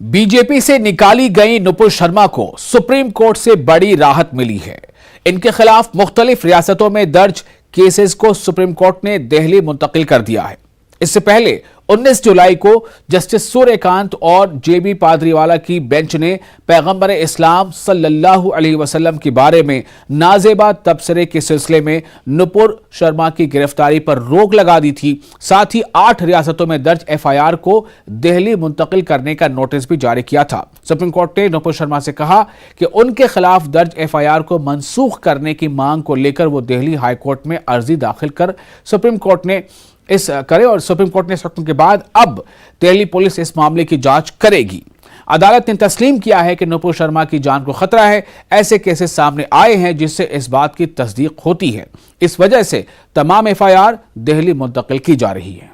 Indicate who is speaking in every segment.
Speaker 1: BJP से निकाली गई नुपुर शर्मा को सुप्रीम कोर्ट से बड़ी राहत मिली है। इनके खिलाफ मुख्तलिफ रियासतों में दर्ज केसेस को सुप्रीम कोर्ट ने दिल्ली मुंतकिल कर दिया है। इससे पहले 19 जुलाई को जस्टिस सूर्यकांत और जेबी पादरीवाला की बेंच ने पैगंबर इस्लाम सल्लल्लाहु अलैहि वसल्लम के बारे में नाजेबा तबसरे के सिलसिले में नुपुर शर्मा की गिरफ्तारी पर रोक लगा दी थी। साथ ही 8 रियासतों में दर्ज एफआईआर को दिल्ली मुंतकिल करने का नोटिस भी जारी किया था। सुप्रीम कोर्ट ने नुपुर शर्मा से कहा कि उनके खिलाफ दर्ज एफआईआर को मनसूख करने की मांग को लेकर वो दिल्ली हाईकोर्ट में अर्जी दाखिल कर सुप्रीम कोर्ट ने और सुप्रीम कोर्ट ने इस हुक्म के बाद अब दिल्ली पुलिस इस मामले की जांच करेगी। अदालत ने तस्लीम किया है कि नुपुर शर्मा की जान को खतरा है। ऐसे केसेस सामने आए हैं जिससे इस बात की तस्दीक होती है। इस वजह से तमाम एफआईआर दिल्ली मुंतकिल की जा रही है।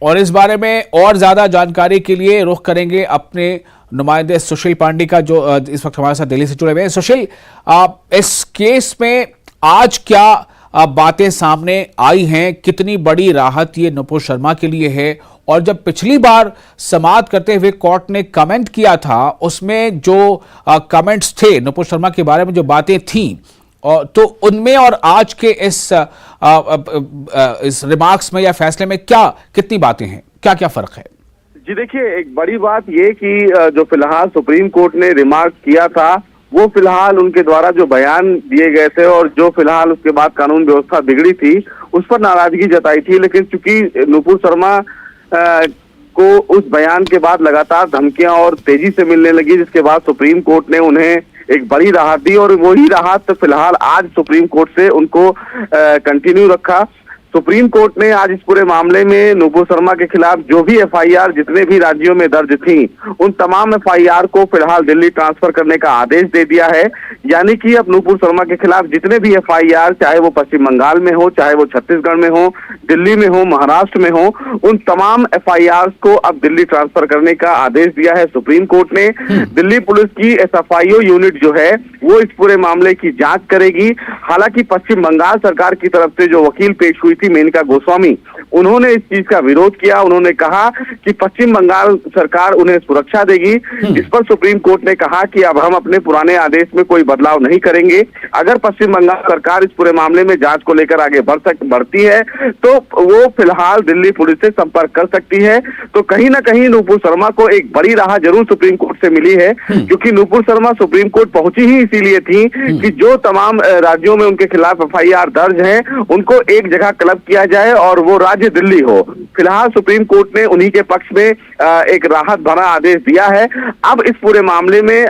Speaker 1: और इस बारे में और ज्यादा जानकारी के लिए रुख करेंगे अपने नुमाइंदे सुशील पांडे का, जो इस वक्त हमारे साथ दिल्ली से जुड़े हुए हैं। सुशील, इस केस में आज क्या बातें सामने आई हैं? कितनी बड़ी राहत ये नुपुर शर्मा के लिए है? और जब पिछली बार समाअत करते हुए कोर्ट ने कमेंट किया था, उसमें जो कमेंट्स थे नुपुर शर्मा के बारे में, जो बातें थीं, तो उनमें और आज के इस रिमार्क्स में या फैसले में कितनी बातें हैं, क्या क्या फर्क है?
Speaker 2: जी देखिए, एक बड़ी बात ये कि जो फिलहाल सुप्रीम कोर्ट ने रिमार्क किया था, वो फिलहाल उनके द्वारा जो बयान दिए गए थे और जो फिलहाल उसके बाद कानून व्यवस्था बिगड़ी थी, उस पर नाराजगी जताई थी। लेकिन चूंकि नुपुर शर्मा को उस बयान के बाद लगातार धमकियां और तेजी से मिलने लगी, जिसके बाद सुप्रीम कोर्ट ने उन्हें एक बड़ी राहत दी और वही राहत फिलहाल आज सुप्रीम कोर्ट से उनको कंटिन्यू रखा। सुप्रीम कोर्ट ने आज इस पूरे मामले में नुपुर शर्मा के खिलाफ जो भी एफआईआर जितने भी राज्यों में दर्ज थी, उन तमाम एफआईआर को फिलहाल दिल्ली ट्रांसफर करने का आदेश दे दिया है। यानी कि अब नुपुर शर्मा के खिलाफ जितने भी एफआईआर, चाहे वो पश्चिम बंगाल में हो, चाहे वो छत्तीसगढ़ में हो, दिल्ली में हो, महाराष्ट्र में हो, उन तमाम एफआईआर को अब दिल्ली ट्रांसफर करने का आदेश दिया है सुप्रीम कोर्ट ने। दिल्ली पुलिस की एसएफआईओ यूनिट जो है वो इस पूरे मामले की जांच करेगी। हालांकि पश्चिम बंगाल सरकार की तरफ से जो वकील पेश हुई थी, मेनका गोस्वामी, उन्होंने इस चीज का विरोध किया। उन्होंने कहा कि पश्चिम बंगाल सरकार उन्हें सुरक्षा देगी। इस पर सुप्रीम कोर्ट ने कहा कि अब हम अपने पुराने आदेश में कोई बदलाव नहीं करेंगे। अगर पश्चिम बंगाल सरकार इस पूरे मामले में जांच को लेकर आगे बढ़ती है तो वो फिलहाल दिल्ली पुलिस से संपर्क कर सकती है। तो कहीं ना कहीं नुपुर शर्मा को एक बड़ी राहत जरूर सुप्रीम कोर्ट से मिली है, क्योंकि नुपुर शर्मा सुप्रीम कोर्ट पहुंची ही इसीलिए थी कि जो तमाम राज्यों में उनके खिलाफ एफआईआर दर्ज है, उनको एक जगह क्लब किया जाए और वो राज्य दिल्ली हो। फिलहाल सुप्रीम कोर्ट ने उन्हीं के पक्ष में एक राहत भरा आदेश दिया है। अब इस पूरे मामले में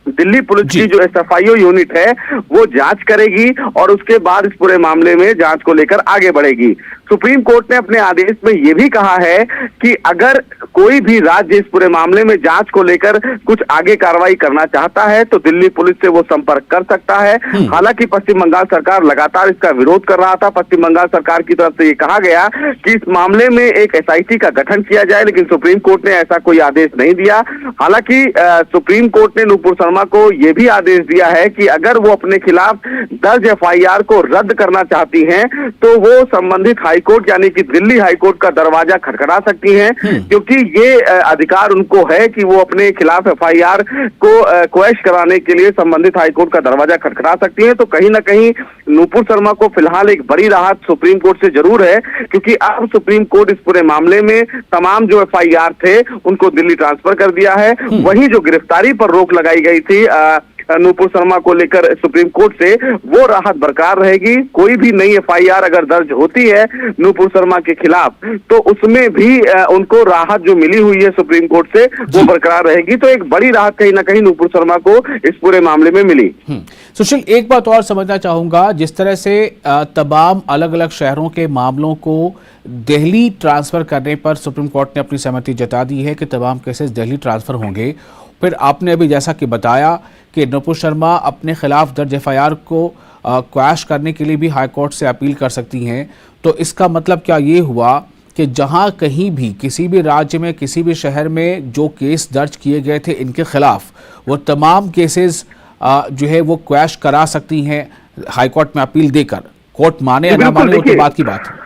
Speaker 2: दिल्ली पुलिस की जो एसएफआईओ यूनिट है वो जांच करेगी और उसके बाद इस पूरे मामले में जांच को लेकर आगे बढ़ेगी। सुप्रीम कोर्ट ने अपने आदेश में ये भी कहा है कि अगर कोई भी राज्य इस पूरे मामले में जांच को लेकर कुछ आगे कार्रवाई करना चाहता है तो दिल्ली पुलिस से वो संपर्क कर सकता है। हालांकि पश्चिम बंगाल सरकार लगातार इसका विरोध कर रहा था। पश्चिम बंगाल सरकार की तरफ से ये कहा गया कि इस मामले में एक एसआईटी का गठन किया जाए, लेकिन सुप्रीम कोर्ट ने ऐसा कोई आदेश नहीं दिया। हालांकि सुप्रीम कोर्ट ने नुपुर शर्मा को यह भी आदेश दिया है कि अगर वो अपने खिलाफ दर्ज एफआईआर को रद्द करना चाहती हैं तो वो संबंधित हाईकोर्ट यानी कि दिल्ली हाईकोर्ट का दरवाजा खटखटा सकती हैं, क्योंकि ये अधिकार उनको है कि वो अपने खिलाफ एफआईआर को क्वैश कराने के लिए संबंधित हाईकोर्ट का दरवाजा खटखटा सकती हैं। तो कहीं ना कहीं नुपुर शर्मा को फिलहाल एक बड़ी राहत सुप्रीम कोर्ट से जरूर है, क्योंकि अब सुप्रीम कोर्ट इस पूरे मामले में तमाम जो एफआईआर थे उनको दिल्ली ट्रांसफर कर दिया है। वहीं जो गिरफ्तारी पर रोक लगाई गई थी नुपुर शर्मा को लेकर सुप्रीम कोर्ट से, वो राहत बरकरार रहेगी। कोई भी नई एफआईआर अगर दर्ज होती है नुपुर शर्मा के खिलाफ तो उसमें भी उनको राहत जो मिली हुई है सुप्रीम कोर्ट से वो बरकरार रहेगी। तो एक बड़ी राहत कहीं ना कहीं नुपुर शर्मा को इस पूरे मामले में मिली।
Speaker 1: सुशील, एक बात और समझना चाहूंगा, जिस तरह से तमाम अलग अलग शहरों के मामलों को दिल्ली ट्रांसफर करने पर सुप्रीम कोर्ट ने अपनी सहमति जता दी है कि तमाम केसेस दिल्ली ट्रांसफर होंगे। फिर आपने अभी जैसा कि बताया कि नुपुर शर्मा अपने खिलाफ दर्ज एफआईआर को क्वैश करने के लिए भी हाईकोर्ट से अपील कर सकती हैं। तो इसका मतलब क्या ये हुआ कि जहां कहीं भी किसी भी राज्य में किसी भी शहर में जो केस दर्ज किए गए थे इनके खिलाफ, वो तमाम केसेस जो है वो क्वैश करा सकती हैं हाईकोर्ट में अपील देकर? कोर्ट माने या ना माने वो तो बात की बात है।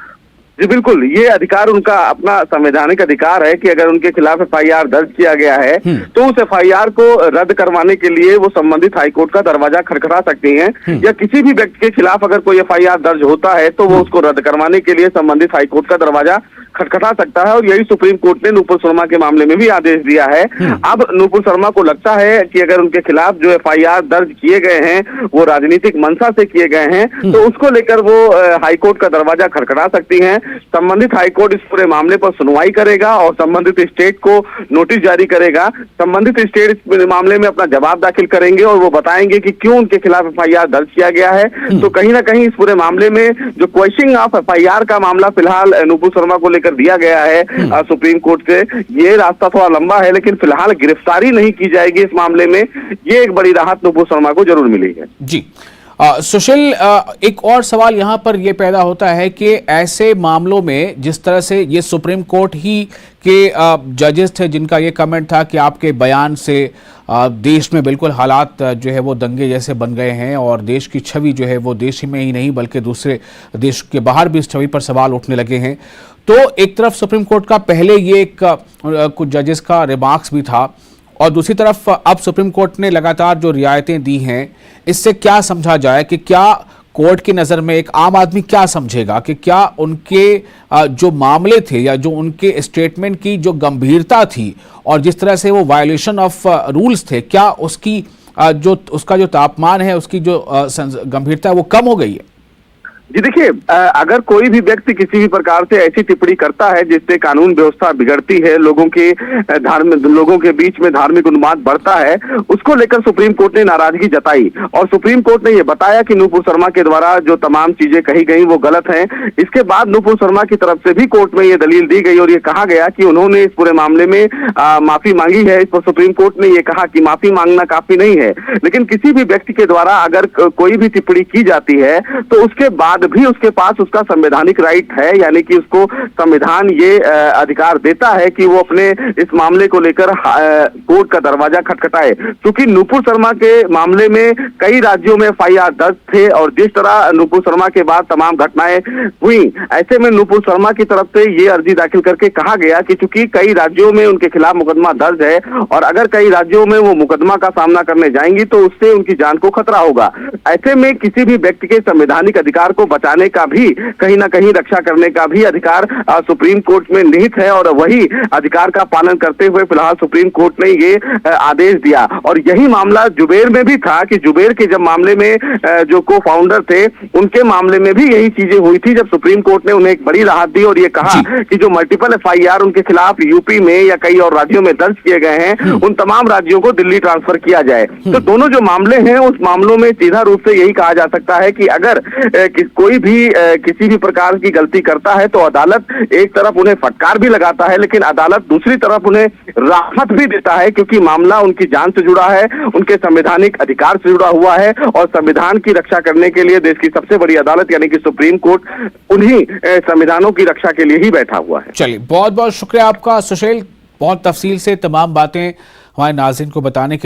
Speaker 2: जी बिल्कुल, ये अधिकार उनका अपना संवैधानिक अधिकार है कि अगर उनके खिलाफ एफआईआर दर्ज किया गया है तो उस एफआईआर को रद्द करवाने के लिए वो संबंधित हाईकोर्ट का दरवाजा खटखटा सकती हैं, या किसी भी व्यक्ति के खिलाफ अगर कोई एफआईआर दर्ज होता है तो वो उसको रद्द करवाने के लिए संबंधित हाईकोर्ट का दरवाजा खटखटा सकता है। और यही सुप्रीम कोर्ट ने नुपुर शर्मा के मामले में भी आदेश दिया है। अब नुपुर शर्मा को लगता है कि अगर उनके खिलाफ जो एफआईआर दर्ज किए गए हैं वो राजनीतिक मंशा से किए गए हैं तो उसको लेकर वो हाईकोर्ट का दरवाजा खटखटा सकती हैं। संबंधित हाईकोर्ट इस पूरे मामले पर सुनवाई करेगा और संबंधित स्टेट को नोटिस जारी करेगा। संबंधित स्टेट इस मामले में अपना जवाब दाखिल करेंगे और वो बताएंगे कि क्यों उनके खिलाफ एफआईआर दर्ज किया गया है। तो कहीं ना कहीं इस पूरे मामले में जो क्वेश्चनिंग ऑफ एफआईआर का मामला फिलहाल नुपुर शर्मा को लेकर दिया गया है सुप्रीम कोर्ट से, ये रास्ता थोड़ा लंबा है, लेकिन फिलहाल गिरफ्तारी नहीं की जाएगी इस मामले में, ये एक बड़ी राहत नुपुर शर्मा को जरूर मिली है।
Speaker 1: जी सुशील, एक और सवाल यहाँ पर यह पैदा होता है कि ऐसे मामलों में जिस तरह से ये सुप्रीम कोर्ट ही के जजेस थे जिनका ये कमेंट था कि आपके बयान से देश में बिल्कुल हालात जो है वो दंगे जैसे बन गए हैं और देश की छवि जो है वो देश में ही नहीं बल्कि दूसरे देश के बाहर भी इस छवि पर सवाल उठने लगे हैं। तो एक तरफ सुप्रीम कोर्ट का पहले ये एक कुछ जजेस का रिमार्क्स भी था और दूसरी तरफ अब सुप्रीम कोर्ट ने लगातार जो रियायतें दी हैं, इससे क्या समझा जाए कि क्या कोर्ट की नज़र में एक आम आदमी क्या समझेगा कि क्या उनके जो मामले थे या जो उनके स्टेटमेंट की जो गंभीरता थी और जिस तरह से वो वायलेशन ऑफ रूल्स थे, क्या उसकी उसका जो तापमान है, उसकी जो गंभीरता है वो कम हो गई है?
Speaker 2: जी देखिए, अगर कोई भी व्यक्ति किसी भी प्रकार से ऐसी टिप्पणी करता है जिससे कानून व्यवस्था बिगड़ती है, लोगों के बीच में धार्मिक उन्माद बढ़ता है, उसको लेकर सुप्रीम कोर्ट ने नाराजगी जताई और सुप्रीम कोर्ट ने यह बताया कि नुपुर शर्मा के द्वारा जो तमाम चीजें कही गई वो गलत हैं। इसके बाद नुपुर शर्मा की तरफ से भी कोर्ट में ये दलील दी गई और ये कहा गया कि उन्होंने इस पूरे मामले में माफी मांगी है। इस पर सुप्रीम कोर्ट ने ये कहा कि माफी मांगना काफी नहीं है, लेकिन किसी भी व्यक्ति के द्वारा अगर कोई भी टिप्पणी की जाती है तो उसके बाद भी उसके पास उसका संवैधानिक राइट है, यानी कि उसको संविधान ये अधिकार देता है कि वो अपने इस मामले को लेकर कोर्ट का दरवाजा खटखटाए। क्योंकि नुपुर शर्मा के मामले में कई राज्यों में एफआईआर दर्ज थे और जिस तरह नुपुर शर्मा के बाद तमाम घटनाएं हुई, ऐसे में नुपुर शर्मा की तरफ से ये अर्जी दाखिल करके कहा गया कि चूंकि कई राज्यों में उनके खिलाफ मुकदमा दर्ज है और अगर कई राज्यों में वो मुकदमा का सामना करने जाएंगी तो उससे उनकी जान को खतरा होगा। ऐसे में किसी भी व्यक्ति के संवैधानिक अधिकार को बचाने का भी, कहीं ना कहीं रक्षा करने का भी अधिकार सुप्रीम कोर्ट में निहित है और वही अधिकार का पालन करते हुए फिलहाल सुप्रीम कोर्ट ने ये आदेश दिया। और यही मामला जुबेर में भी था कि जुबेर के जब मामले में जो को फाउंडर थे उनके मामले में भी यही चीजें हुई थी, जब सुप्रीम कोर्ट ने उन्हें एक बड़ी राहत दी और ये कहा कि जो मल्टीपल एफआईआर उनके खिलाफ यूपी में या कई और राज्यों में दर्ज किए गए हैं उन तमाम राज्यों को दिल्ली ट्रांसफर किया जाए। तो दोनों जो मामले हैं उस मामलों में सीधा रूप से यही कहा जा सकता है कि अगर कोई भी किसी भी प्रकार की गलती करता है तो अदालत एक तरफ उन्हें फटकार भी लगाता है, लेकिन अदालत दूसरी तरफ उन्हें राहत भी देता है क्योंकि मामला उनकी जान से जुड़ा है, उनके संवैधानिक अधिकार से जुड़ा हुआ है और संविधान की रक्षा करने के लिए देश की सबसे बड़ी अदालत यानी कि सुप्रीम कोर्ट उन्हीं संविधानों की रक्षा के लिए ही बैठा हुआ है।
Speaker 1: चलिए, बहुत बहुत शुक्रिया आपका सुशील, बहुत तफसील से तमाम बातें हमारे नाज़रीन को बताने के लिए।